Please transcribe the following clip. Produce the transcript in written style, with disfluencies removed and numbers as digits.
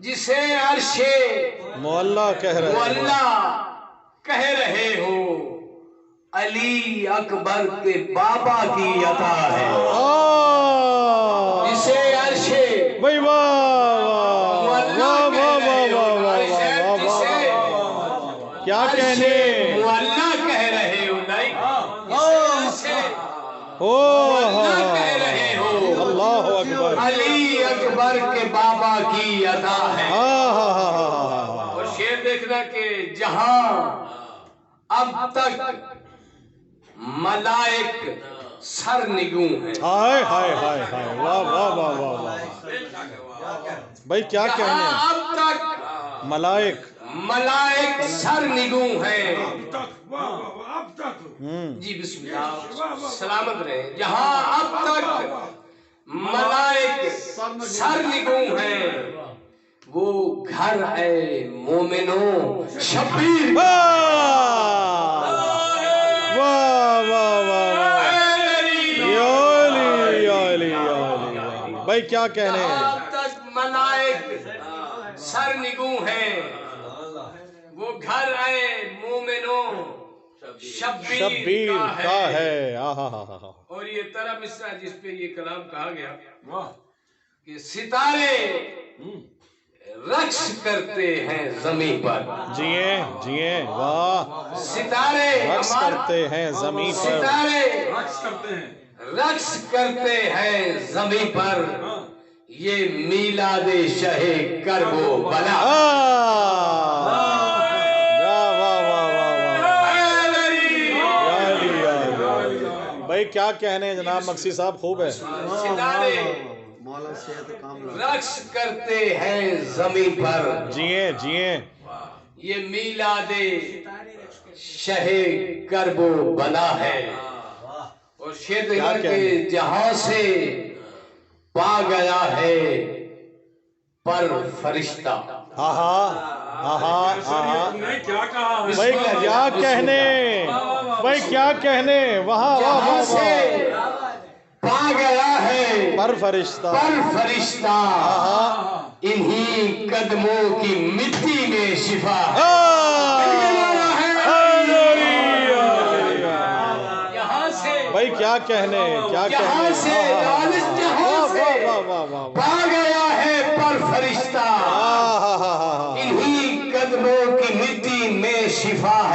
جسے عرش معلا کہہ رہے کہہ رہے ہو علی اکبر کے بابا کی عطا ہے جسے عرش بھائی کیا کہنے معلا کہہ رہے ہو کہہ رہے ہو اللہ اکبر علی اکبر کے بابا کی عطا ہے اور شعر دیکھنا کہ جہاں اب تک ملائک سر نگوں ہیں ہائے ہائے ہائے ہائے واہ واہ واہ واہ واہ بھائی کیا کہنے اب تک ملائک سر نگوں ہیں جی بسم اللہ سلامت رہے جہاں اب تک ملائک سر نگوں ہیں وہ گھر ہے مومنوں شبیر بھائی کیا کہنے اب تک ملائک سر نگوں ہیں وہ گھر ہے مومنوں شبیر کا ہے اور یہ طرح مصرع جس پہ یہ کلام کہا گیا کہ ستارے رقص کرتے ہیں زمین پر جیے واہ ستارے رقص کرتے ہیں زمین پر ستارے رقص کرتے ہیں زمین پر یہ میلاد شہ کرب و بلا بھائی کیا کہنے جناب مقصی صاحب خوب ہے ستارے رقص کرتے ہیں زمین پر جیے یہ میلاد شہ کرب و بلا ہے اور شعر کے جہاں سے پا گیا ہے پر فرشتہ بھائی کیا کہنے بھائی کیا کہنے وہاں جہاں سے پا گیا ہے پر فرشتہ انہی قدموں کی مٹی میں شفا بھائی کیا کہنے جہاں سے پا گیا ہے پر فرشتہ انہی قدموں کی مٹی میں شفا ہے